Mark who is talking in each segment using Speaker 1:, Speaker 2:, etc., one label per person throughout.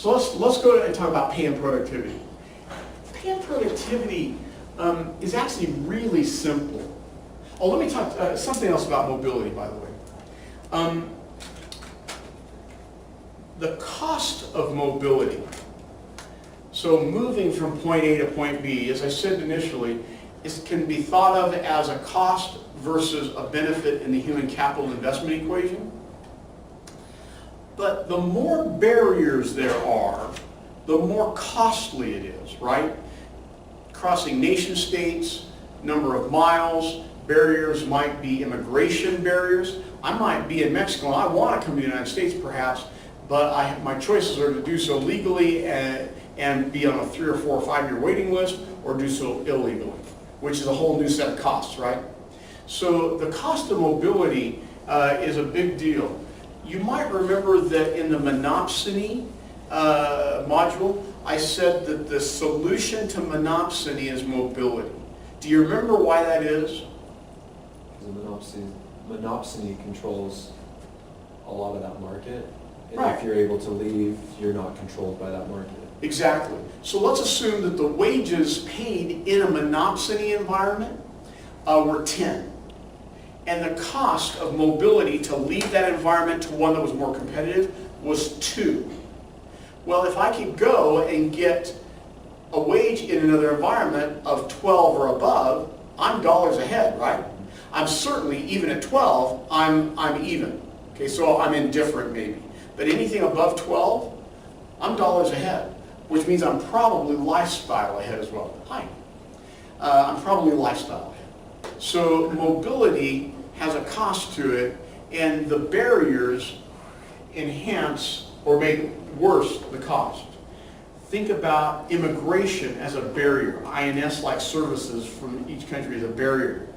Speaker 1: So let's go and talk about pay and productivity. Pay and productivity is actually really simple. Oh, let me talk something else about mobility, by the way. The cost of mobility, so moving from point A to point B, as I said initially, can be thought of as a cost versus a benefit in the human capital investment equation. But the more barriers there are, the more costly it is, right? Crossing nation states, number of miles, barriers might be immigration barriers. I might be in Mexico, I want to come to the United States perhaps, but my choices are to do so legally and be on a 3 or 4 or 5 year waiting list, or do so illegally, which is a whole new set of costs, right? So the cost of mobility is a big deal. You might remember that in the monopsony module, I said that the solution to monopsony is mobility. Do you remember why that is?
Speaker 2: The monopsony controls a lot of that market. And
Speaker 1: right.
Speaker 2: If you're able to leave, you're not controlled by that market.
Speaker 1: Exactly. So let's assume that the wages paid in a monopsony environment were 10. And the cost of mobility to leave that environment to one that was more competitive was 2. Well, if I could go and get a wage in another environment of 12 or above, I'm dollars ahead, right? I'm certainly, even at 12, I'm even. Okay, so I'm indifferent maybe. But anything above 12, I'm dollars ahead, which means I'm probably lifestyle ahead as well. Hi. I'm probably lifestyle ahead. So mobility has a cost to it, and the barriers enhance or make worse the cost. Think about immigration as a barrier. INS-like services from each country is a barrier.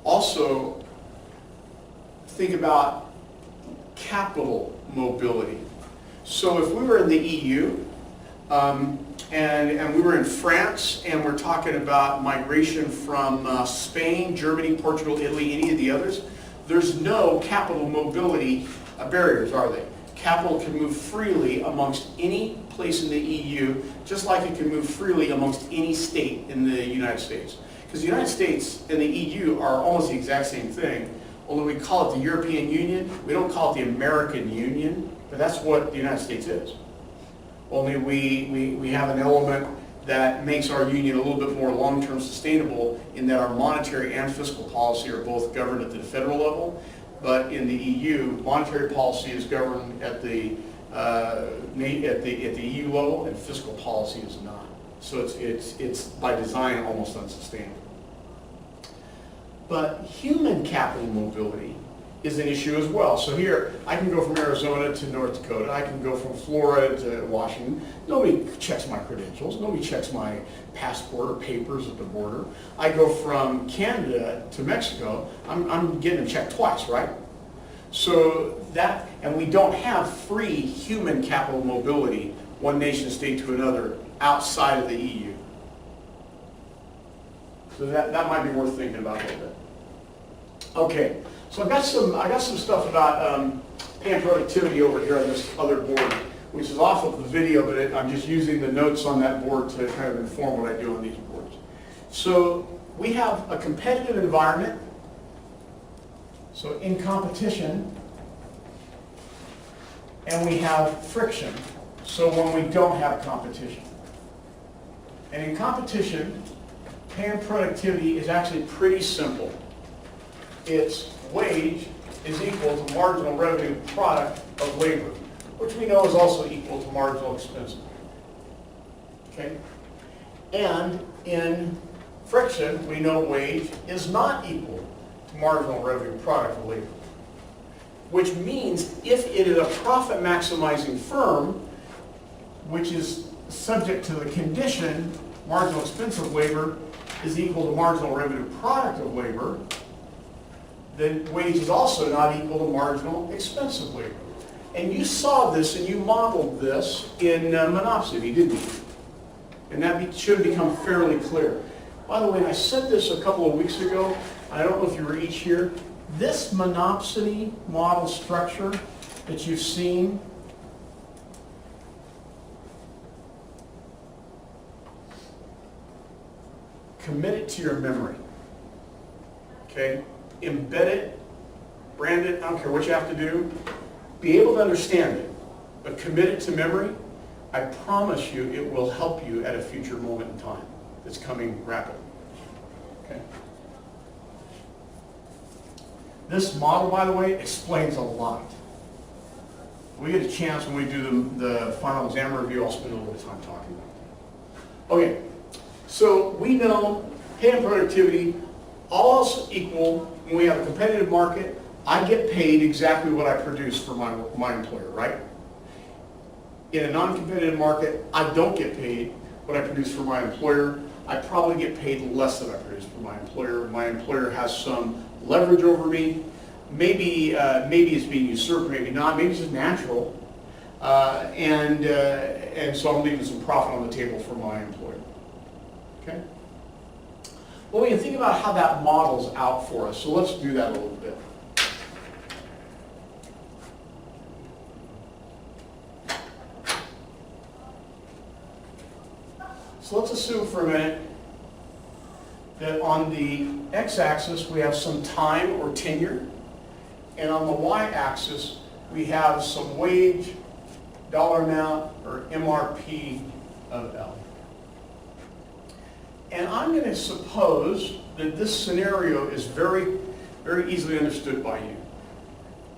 Speaker 1: Also, think about capital mobility. So if we were in the EU, and we were in France, and we're talking about migration from Spain, Germany, Portugal, Italy, any of the others, there's no capital mobility barriers, are they? Capital can move freely amongst any place in the EU, just like it can move freely amongst any state in the United States. Because the United States and the EU are almost the exact same thing, although we call it the European Union. We don't call it the American Union, but that's what the United States is. Only we have an element that makes our union a little bit more long-term sustainable in that our monetary and fiscal policy are both governed at the federal level, but in the EU, monetary policy is governed at the EU level, and fiscal policy is not. So it's by design almost unsustainable. But human capital mobility is an issue as well. So here, I can go from Arizona to North Dakota. I can go from Florida to Washington. Nobody checks my credentials. Nobody checks my passport or papers at the border. I go from Canada to Mexico. I'm getting them checked twice, right? So that, and we don't have free human capital mobility, one nation state to another, outside of the EU. So that might be worth thinking about a little bit. Okay. So I got some stuff about pay and productivity over here on this other board, which is off of the video, but I'm just using the notes on that board to kind of inform what I do on these boards. So we have a competitive environment. So in competition, and we have friction. So when we don't have competition. And in competition, pay and productivity is actually pretty simple. It's wage is equal to marginal revenue product of labor, which we know is also equal to marginal expense. Okay? And in friction, we know wage is not equal to marginal revenue product of labor, which means if it is a profit maximizing firm, which is subject to the condition marginal expense of labor is equal to marginal revenue product of labor, then wage is also not equal to marginal expense of labor. And you saw this and you modeled this in monopsony, didn't you? And that should become fairly clear. By the way, and I said this a couple of weeks ago, I don't know if you were each here, this monopsony model structure that you've seen commit it to your memory. Okay? Embed it, brand it, I don't care what you have to do. Be able to understand it, but commit it to memory. I promise you it will help you at a future moment in time that's coming rapidly. Okay? This model, by the way, explains a lot. If we get a chance when we do the final exam review, I'll spend a little bit of time talking about that. Okay, so we know pay and productivity, all else equal, when we have a competitive market, I get paid exactly what I produce for my employer, right? In a non-competitive market, I don't get paid what I produce for my employer. I probably get paid less than I produce for my employer. My employer has some leverage over me. Maybe it's being usurped, maybe not. Maybe it's just natural. And so I'm leaving some profit on the table for my employer. Okay? Well, we can think about how that models out for us. So let's do that a little bit. So let's assume for a minute that on the x-axis we have some time or tenure, and on the y-axis we have some wage, dollar amount, or MRP of L. And I'm going to suppose that this scenario is very, very easily understood by you.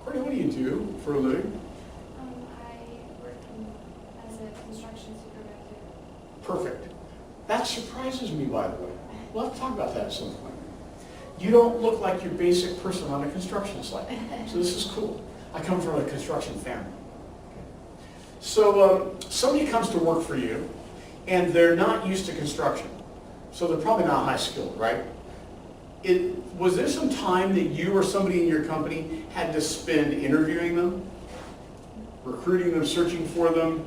Speaker 1: Courtney, what do you do for a living?
Speaker 3: I work as a construction supervisor.
Speaker 1: Perfect. That surprises me, by the way. We'll have to talk about that at some point. You don't look like your basic person on a construction site, so this is cool. I come from a construction family. So somebody comes to work for you, and they're not used to construction, so they're probably not high skilled, right? Was there some time that you or somebody in your company had to spend interviewing them, recruiting them, searching for them,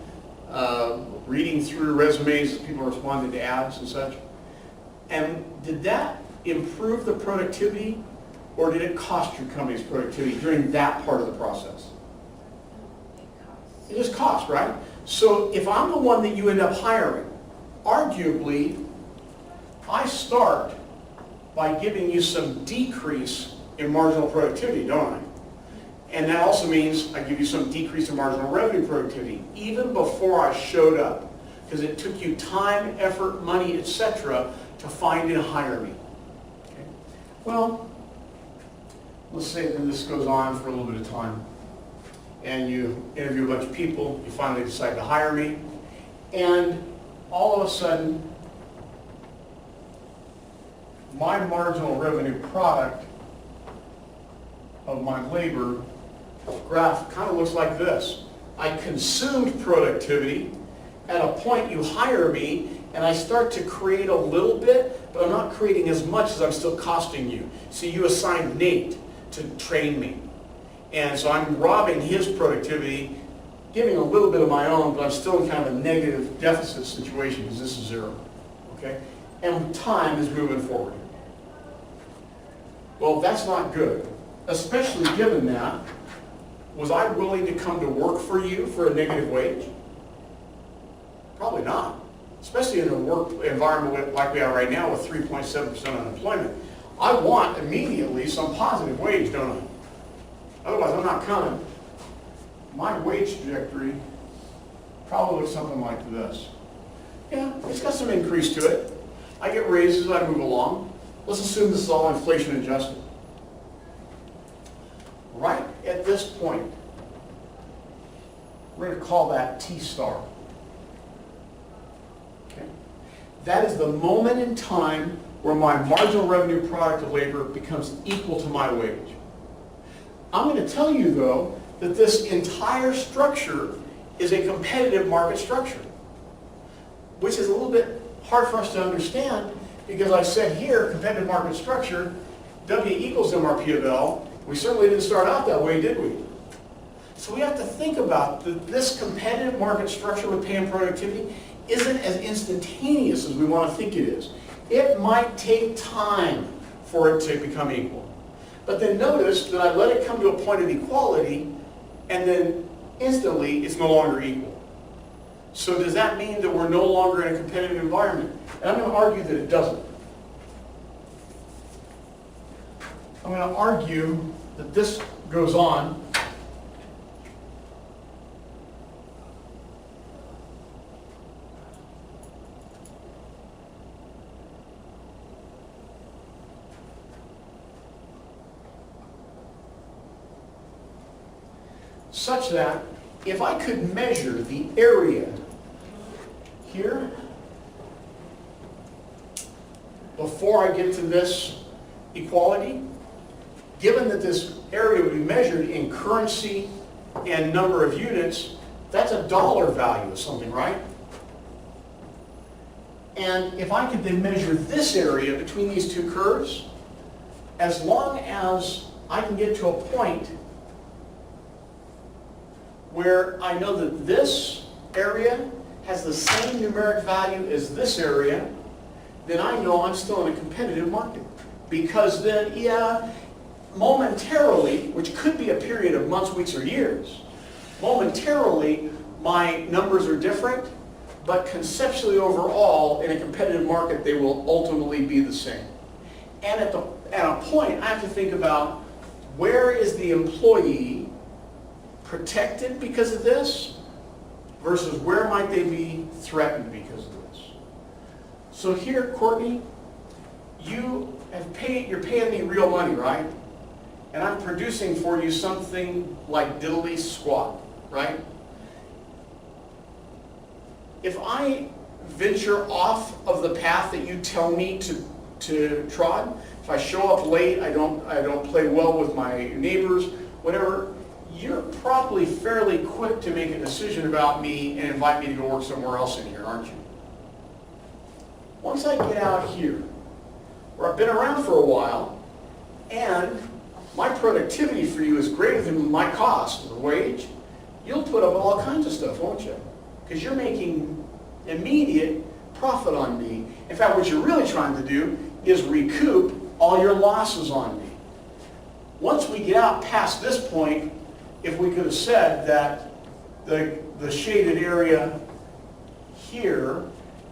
Speaker 1: reading through resumes that people responded to ads and such? And did that improve the productivity, or did it cost your company's productivity during that part of the process? It just cost, right? So if I'm the one that you end up hiring, arguably, I start by giving you some decrease in marginal productivity, don't I? And that also means I give you some decrease in marginal revenue productivity, even before I showed up, because it took you time, effort, money, etc., to find and hire me. Okay. Well, let's say that this goes on for a little bit of time, and you interview a bunch of people, you finally decide to hire me, and all of a sudden, my marginal revenue product of my labor graph kind of looks like this. I consumed productivity. At a point you hire me, and I start to create a little bit, but I'm not creating as much as I'm still costing you. So you assigned Nate to train me. And so I'm robbing his productivity, giving a little bit of my own, but I'm still in kind of a negative deficit situation because this is zero. Okay? And time is moving forward. Well, that's not good, especially given that, was I willing to come to work for you for a negative wage? Probably not, especially in a work environment like we are right now with 3.7% unemployment. I want immediately some positive wage, don't I? Otherwise, I'm not coming. My wage trajectory probably looks something like this. Yeah, it's got some increase to it. I get raises as I move along. Let's assume this is all inflation adjusted. Right at this point, we're going to call that T star. Okay? That is the moment in time where my marginal revenue product of labor becomes equal to my wage. I'm going to tell you, though, that this entire structure is a competitive market structure, which is a little bit hard for us to understand because I said here, competitive market structure, W equals MRP of L. We certainly didn't start out that way, did we? So we have to think about that this competitive market structure with pay and productivity isn't as instantaneous as we want to think it is. It might take time for it to become equal. But then notice that I let it come to a point of equality, and then instantly it's no longer equal. So does that mean that we're no longer in a competitive environment? And I'm going to argue that it doesn't. I'm going to argue that this goes on such that if I could measure the area here before I get to this equality, given that this area would be measured in currency and number of units, that's a dollar value of something, right? And if I could then measure this area between these two curves, as long as I can get to a point where I know that this area has the same numeric value as this area, then I know I'm still in a competitive market. Because then, yeah, momentarily, which could be a period of months, weeks, or years, momentarily my numbers are different, but conceptually overall, in a competitive market, they will ultimately be the same. And at a point, I have to think about where is the employee protected because of this versus where might they be threatened because of this. So here, Courtney, you're paying me real money, right? And I'm producing for you something like diddly squat, right? If I venture off of the path that you tell me to trot, if I show up late, I don't play well with my neighbors, whatever, you're probably fairly quick to make a decision about me and invite me to go work somewhere else in here, aren't you? Once I get out here, where I've been around for a while, and my productivity for you is greater than my cost, the wage, you'll put up all kinds of stuff, won't you? Because you're making immediate profit on me. In fact, what you're really trying to do is recoup all your losses on me. Once we get out past this point, if we could have said that the shaded area here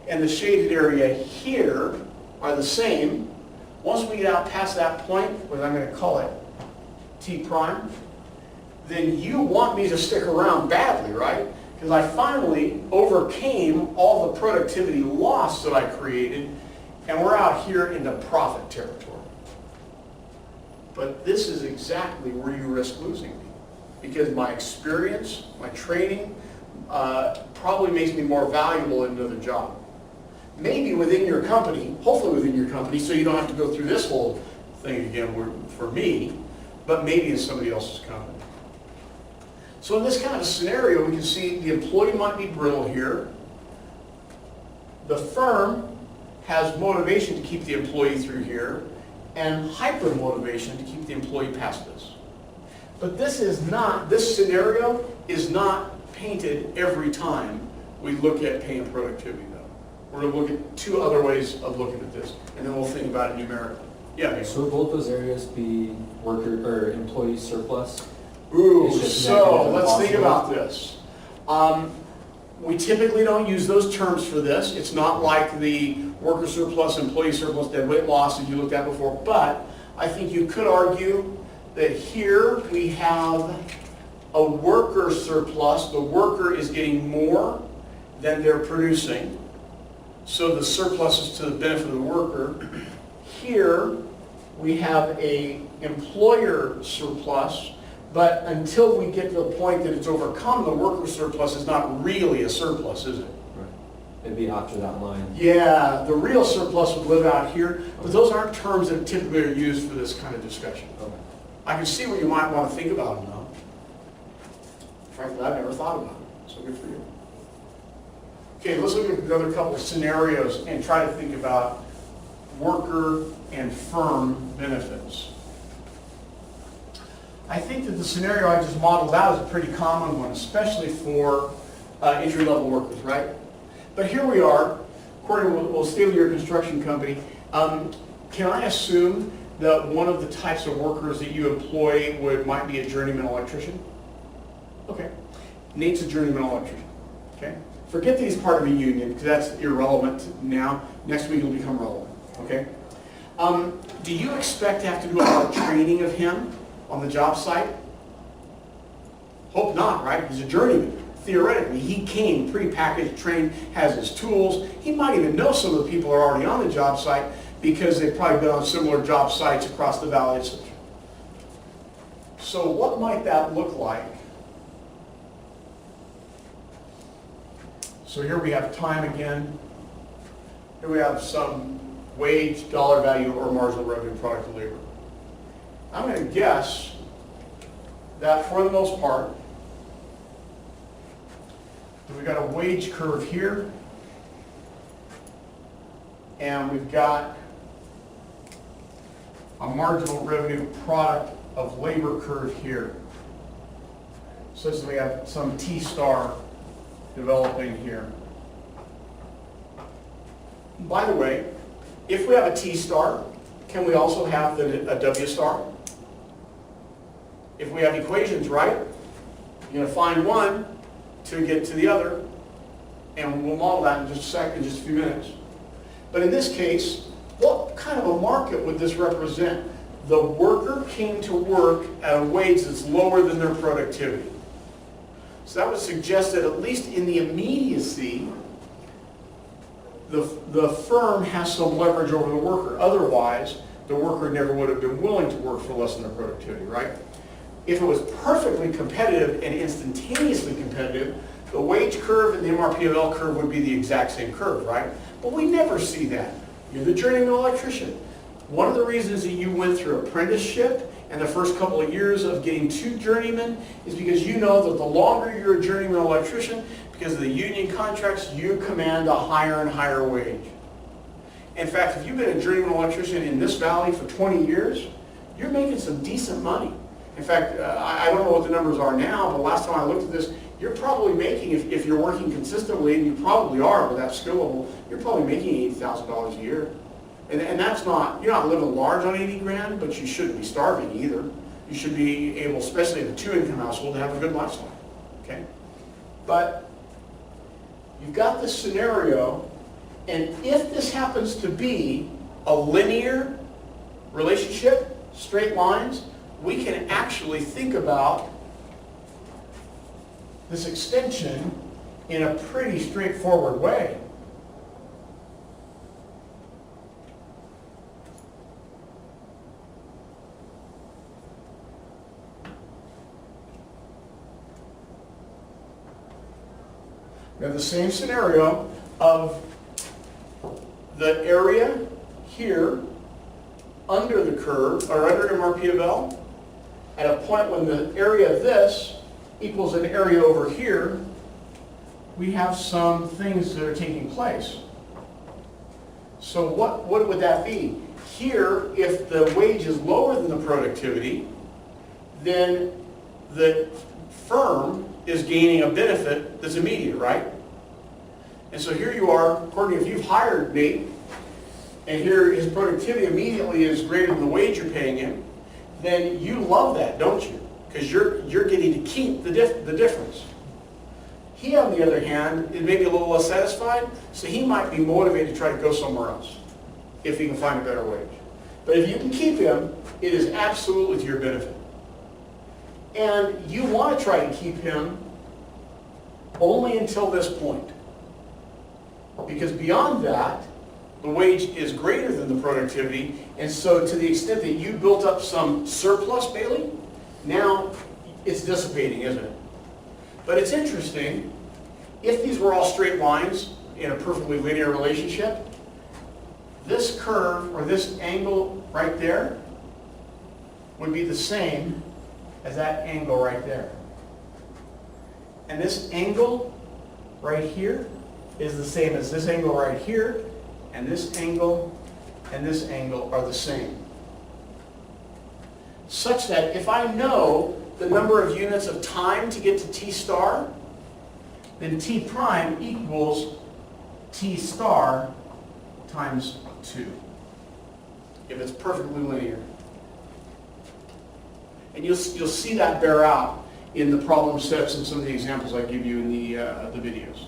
Speaker 1: and the shaded area here are the same, once we get out past that point, what I'm going to call it T prime, then you want me to stick around badly, right? Because I finally overcame all the productivity loss that I created, and we're out here into profit territory. But this is exactly where you risk losing me, because my experience, my training, probably makes me more valuable in another job. Maybe within your company, hopefully within your company, so you don't have to go through this whole thing again for me, but maybe in somebody else's company. So in this kind of a scenario, we can see the employee might be brittle here. The firm has motivation to keep the employee through here, and hyper motivation to keep the employee past this. But this scenario is not painted every time we look at pay and productivity, though. We're going to look at two other ways of looking at this, and then we'll think about it numerically. Yeah, maybe.
Speaker 2: So would both those areas be worker or employee surplus?
Speaker 1: Ooh,
Speaker 2: It's just
Speaker 1: so
Speaker 2: negative
Speaker 1: let's think
Speaker 2: possible.
Speaker 1: about this. We typically don't use those terms for this. It's not like the worker surplus, employee surplus, dead weight loss that you looked at before, but I think you could argue that here we have a worker surplus. The worker is getting more than they're producing, so the surplus is to the benefit of the worker. Here we have a employer surplus, but until we get to the point that it's overcome, the worker surplus is not really a surplus, is it?
Speaker 2: Right. It'd be after that line.
Speaker 1: Yeah, the real surplus would live out here, but those aren't terms that typically are used for this kind of discussion.
Speaker 2: Okay.
Speaker 1: I can see what you might want to think about them, though. Frankly, I've never thought about it, so good for you. Okay, let's look at another couple of scenarios and try to think about worker and firm benefits. I think that the scenario I just modeled out is a pretty common one, especially for entry-level workers, right? But here we are. Courtney, we'll stay with your construction company. Can I assume that one of the types of workers that you employ might be a journeyman electrician? Okay. Nate's a journeyman electrician. Okay. Forget that he's part of a union, because that's irrelevant now. Next week it'll become relevant. Okay. Do you expect to have to do a lot of training of him on the job site? Hope not, right? He's a journeyman. Theoretically, he came pre-packaged, trained, has his tools. He might even know some of the people who are already on the job site because they've probably been on similar job sites across the valley, etc. So what might that look like? So here we have time again. Here we have some wage, dollar value, or marginal revenue product of labor. I'm going to guess that for the most part, we've got a wage curve here, and we've got a marginal revenue product of labor curve here. So we have some T-star developing here. By the way, if we have a T-star, can we also have a W-star? If we have equations, right? You're going to find one to get to the other, and we'll model that in just a second, in just a few minutes. But in this case, what kind of a market would this represent? The worker came to work at a wage that's lower than their productivity. So that would suggest that at least in the immediacy, the firm has some leverage over the worker. Otherwise, the worker never would have been willing to work for less than their productivity, right? If it was perfectly competitive and instantaneously competitive, the wage curve and the MRPL curve would be the exact same curve, right? But we never see that. You're the journeyman electrician. One of the reasons that you went through apprenticeship and the first couple of years of getting to journeyman is because you know that the longer you're a journeyman electrician, because of the union contracts, you command a higher and higher wage. In fact, if you've been a journeyman electrician in this valley for 20 years, you're making some decent money. In fact, I don't know what the numbers are now, but last time I looked at this, you're probably making, if you're working consistently, and you probably are with that skill level, you're probably making $80,000 a year. And that's not, you're not living large on 80 grand, but you shouldn't be starving either. You should be able, especially in a two-income household, to have a good lifestyle, okay? But you've got this scenario, and if this happens to be a linear relationship, straight lines, we can actually think about this extension in a pretty straightforward way. We have the same scenario of the area here under the curve, or under MRPL, at a point when the area of this equals an area over here, we have some things that are taking place. So what would that be? Here, if the wage is lower than the productivity, then the firm is gaining a benefit that's immediate, right? And so here you are, according if you've hired Nate, and here his productivity immediately is greater than the wage you're paying him, then you love that, don't you? Because you're getting to keep the difference. He, on the other hand, is maybe a little less satisfied, so he might be motivated to try to go somewhere else if he can find a better wage. But if you can keep him, it is absolutely to your benefit. And you want to try to keep him only until this point. Because beyond that, the wage is greater than the productivity, and so to the extent that you built up some surplus, Bailey, now it's dissipating, isn't it? But it's interesting, if these were all straight lines in a perfectly linear relationship, this curve, or this angle right there, would be the same as that angle right there. And this angle right here is the same as this angle right here, and this angle are the same. Such that if I know the number of units of time to get to T star, then T prime equals T star times 2, if it's perfectly linear. And you'll see that bear out in the problem sets and some of the examples I give you in the videos.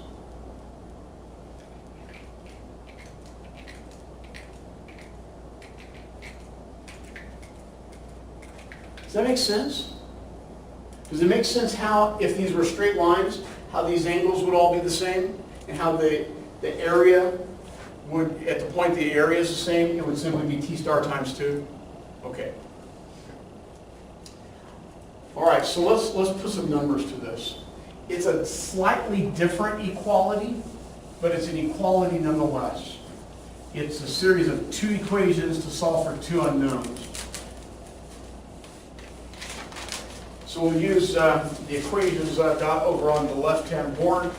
Speaker 1: Does that make sense? Does it make sense how, if these were straight lines, how these angles would all be the same? And how the area would, at the point the area is the same, it would simply be T star times 2? Okay. All right, so let's put some numbers to this. It's a slightly different equality, but it's an equality nonetheless. It's a series of 2 equations to solve for 2 unknowns. So we'll use the equations I've got over on the left-hand board.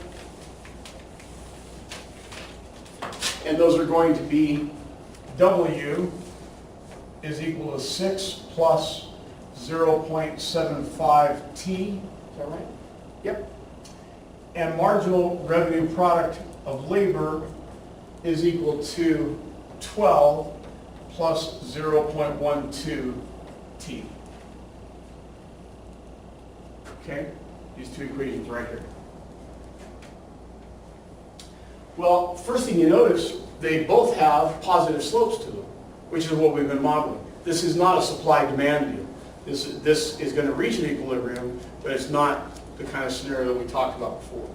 Speaker 1: And those are going to be W is equal to 6 plus 0.75 T. Is that right? Yep. And marginal revenue product of labor is equal to 12 plus 0.12 T. Okay? These 2 equations right here. Well, first thing you notice, they both have positive slopes to them, which is what we've been modeling. This is not a supply-demand deal. This is going to reach an equilibrium, but it's not the kind of scenario that we talked about before.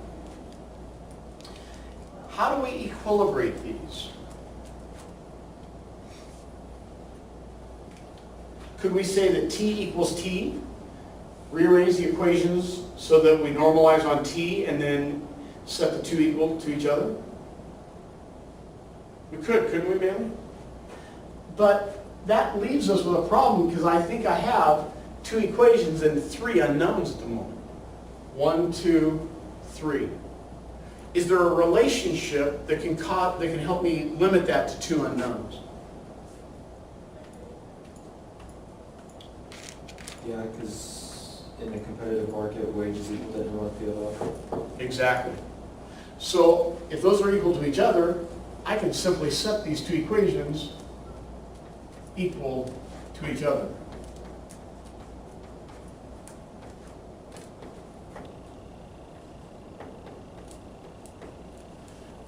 Speaker 1: How do we equilibrate these? Could we say that T equals T? Rearrange the equations so that we normalize on T and then set the 2 equal to each other? We could, couldn't we, Bailey? But that leaves us with a problem because I think I have 2 equations and 3 unknowns at the moment. 1, 2, 3. Is there a relationship that can help me limit that to 2 unknowns?
Speaker 2: Yeah, because in a competitive market, wages equal to MRPL.
Speaker 1: Exactly. So if those are equal to each other, I can simply set these 2 equations equal to each other.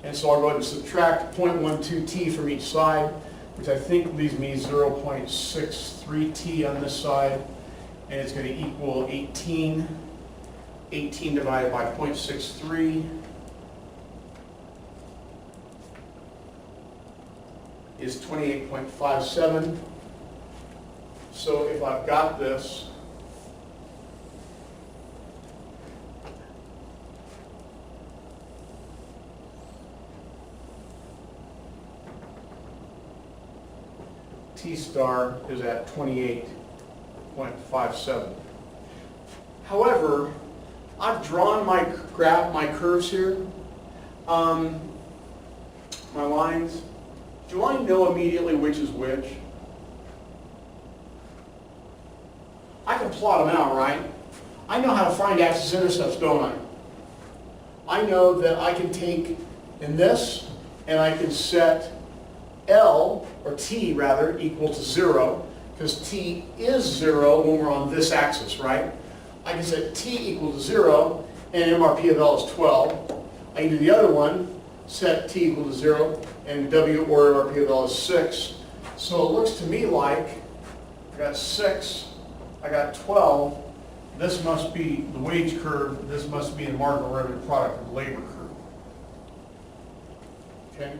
Speaker 1: And so I'll go ahead and subtract 0.12 T from each side, which I think leaves me 0.63 T on this side, and it's going to equal 18. 18 divided by 0.63 is 28.57. So if I've got this, T star is at 28.57. However, I've drawn my curves here, my lines. Do I know immediately which is which? I can plot them out, right? I know how to find axis-intercepts, don't I? I know that I can take in this, and I can set L, or T rather, equal to 0, because T is 0 when we're on this axis, right? I can set T equal to 0, and MRP of L is 12. I can do the other one, set T equal to 0, and W or MRP of L is 6. So it looks to me like I got 6, I got 12. This must be the wage curve, this must be the marginal revenue product of labor curve. Okay?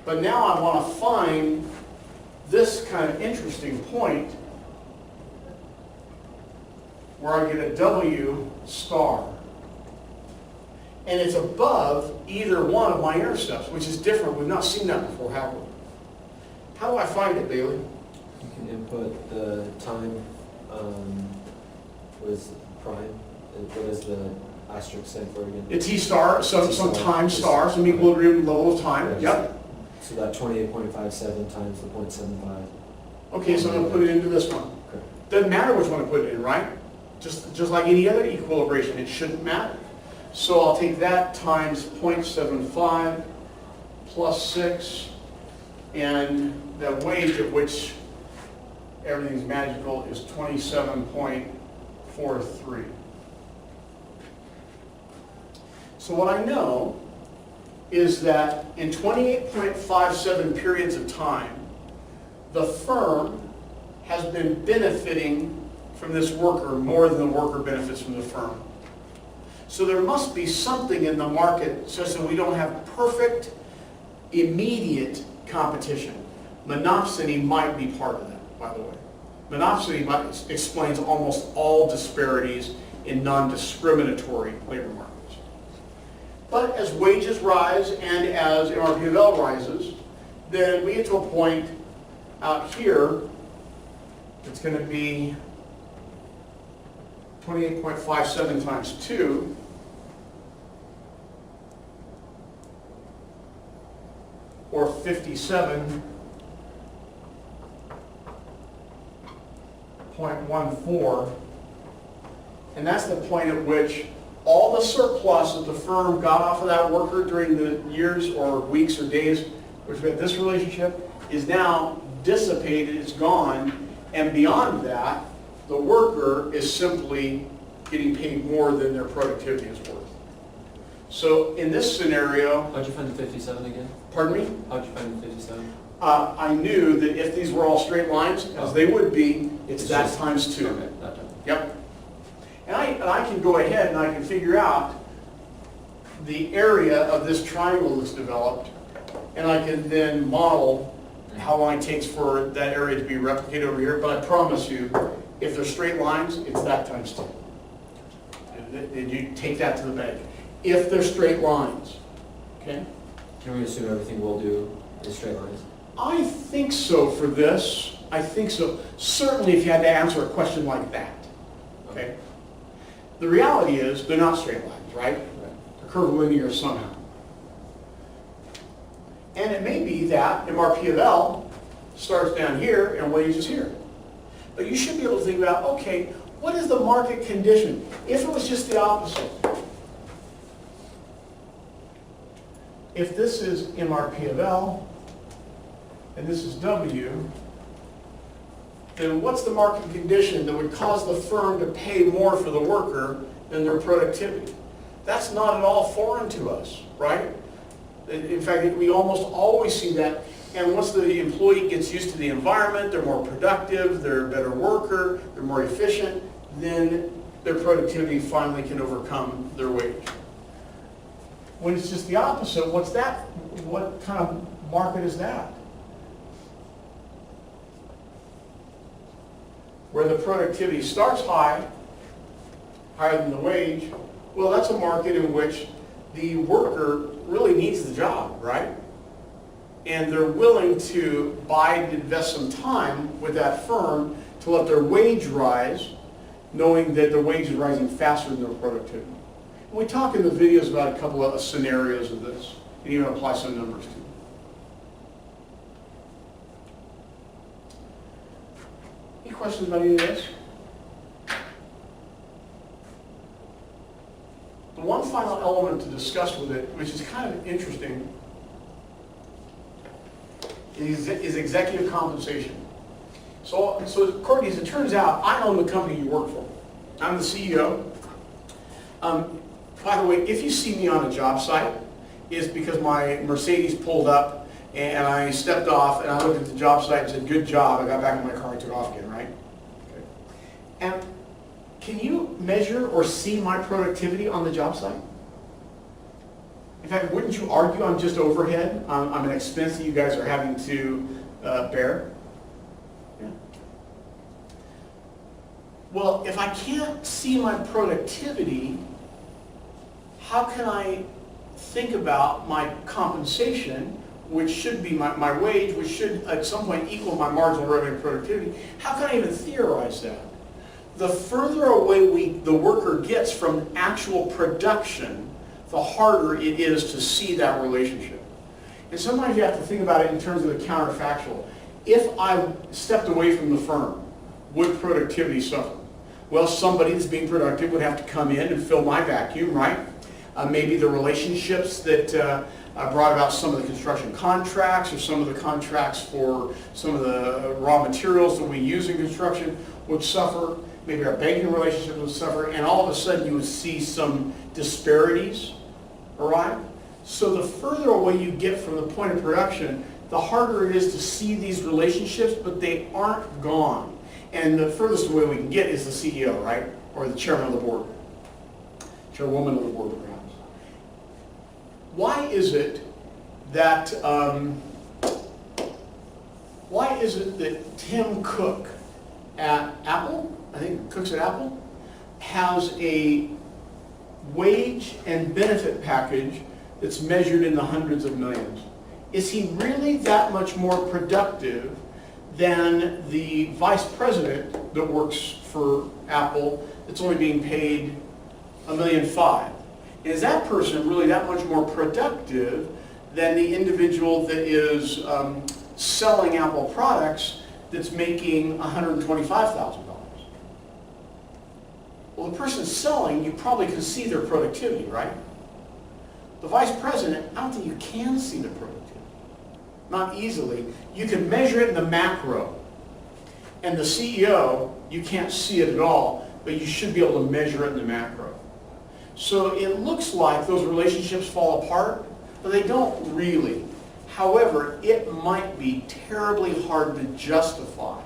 Speaker 1: But now I want to find this kind of interesting point where I get a W star. And it's above either one of my intercepts, which is different. We've not seen that before, have we? How do I find it, Bailey?
Speaker 2: You can input the time, what is prime? What is the asterisk stand for again?
Speaker 1: The T star, some time star, some equilibrium level of time. Yep.
Speaker 2: So that 28.57 times the 0.75.
Speaker 1: Okay, so I'm going to put it into this one.
Speaker 2: Okay.
Speaker 1: Doesn't matter which one I put it in, right? Just like any other equilibration, it shouldn't matter. So I'll take that times 0.75 plus 6, and the wage at which everything's magical is 27.43. So what I know is that in 28.57 periods of time, the firm has been benefiting from this worker more than the worker benefits from the firm. So there must be something in the market such that we don't have perfect, immediate competition. Monopsony might be part of that, by the way. Monopsony explains almost all disparities in non-discriminatory labor markets. But as wages rise and as MRPL rises, then we get to a point out here that's going to be 28.57 times 2, or 57.14, and that's the point at which all the surplus that the firm got off of that worker during the years or weeks or days which we had this relationship is now dissipated, it's gone, and beyond that, the worker is simply getting paid more than their productivity is worth. So in this scenario...
Speaker 2: How'd you find the 57 again?
Speaker 1: Pardon me?
Speaker 2: How'd you find the 57?
Speaker 1: I knew that if these were all straight lines, as they would be, it's that
Speaker 2: just
Speaker 1: times 2.
Speaker 2: Okay, that time.
Speaker 1: Yep. And I can go ahead and I can figure out the area of this triangle that's developed, and I can then model how long it takes for that area to be replicated over here. But I promise you, if they're straight lines, it's that times 2. And you take that to the bank. If they're straight lines, okay?
Speaker 2: Can we assume everything we'll do is straight lines?
Speaker 1: I think so for this. I think so. Certainly if you had to answer a question like that, okay? The reality is they're not straight lines, right? They're curvilinear somehow. And it may be that MRP of L starts down here and wages here. But you should be able to think about, okay, what is the market condition? If it was just the opposite. If this is MRP of L and this is W, then what's the market condition that would cause the firm to pay more for the worker than their productivity? That's not at all foreign to us, right? In fact, we almost always see that. And once the employee gets used to the environment, they're more productive, they're a better worker, they're more efficient, then their productivity finally can overcome their wage. When it's just the opposite, what's that? What kind of market is that? Where the productivity starts high, higher than the wage, well, that's a market in which the worker really needs the job, right? And they're willing to buy and invest some time with that firm to let their wage rise, knowing that their wage is rising faster than their productivity. And we talk in the videos about a couple of scenarios of this, and even apply some numbers to it. Any questions about any of this? The one final element to discuss with it, which is kind of interesting, is executive compensation. So Courtney, as it turns out, I own the company you work for. I'm the CEO. By the way, if you see me on a job site, it's because my Mercedes pulled up and I stepped off and I looked at the job site and said, good job. I got back in my car and took off again, right? Okay. And can you measure or see my productivity on the job site? In fact, wouldn't you argue I'm just overhead? I'm an expense that you guys are having to bear? Yeah. Well, if I can't see my productivity, how can I think about my compensation, which should be my wage, which should at some point equal my marginal revenue productivity? How can I even theorize that? The further away the worker gets from actual production, the harder it is to see that relationship. And sometimes you have to think about it in terms of the counterfactual. If I stepped away from the firm, would productivity suffer? Well, somebody that's being productive would have to come in and fill my vacuum, right? Maybe the relationships that brought about some of the construction contracts or some of the contracts for some of the raw materials that we use in construction would suffer. Maybe our banking relationships would suffer, and all of a sudden you would see some disparities arrive. So the further away you get from the point of production, the harder it is to see these relationships, but they aren't gone. And the furthest away we can get is the CEO, right? Or the chairman of the board. Chairwoman of the board, perhaps. Why is it that Tim Cook at Apple, I think Cook's at Apple, has a wage and benefit package that's measured in the hundreds of millions? Is he really that much more productive than the vice president that works for Apple that's only being paid $1.5 million? And is that person really that much more productive than the individual that is selling Apple products that's making $125,000? Well, the person selling, you probably can see their productivity, right? The vice president, I don't think you can see their productivity. Not easily. You can measure it in the macro. And the CEO, you can't see it at all, but you should be able to measure it in the macro. So it looks like those relationships fall apart, but they don't really. However, it might be terribly hard to justify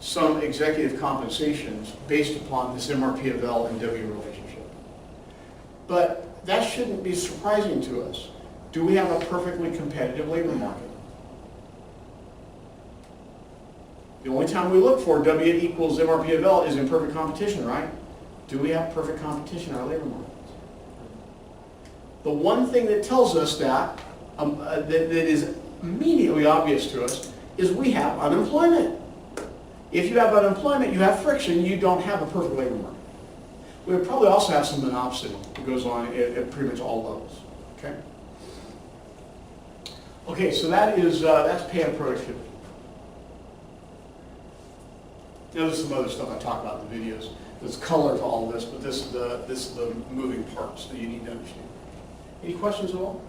Speaker 1: some executive compensations based upon this MRP of L and W relationship. But that shouldn't be surprising to us. Do we have a perfectly competitive labor market? The only time we look for W equals MRP of L is in perfect competition, right? Do we have perfect competition in our labor markets? The one thing that tells us that is immediately obvious to us is we have unemployment. If you have unemployment, you have friction, you don't have a perfect labor market. We would probably also have some monopsony that goes on at pretty much all levels, okay? Okay, so that's pay and productivity. Now there's some other stuff I talk about in the videos. There's color to all this, but this is the moving parts that you need to understand. Any questions at all?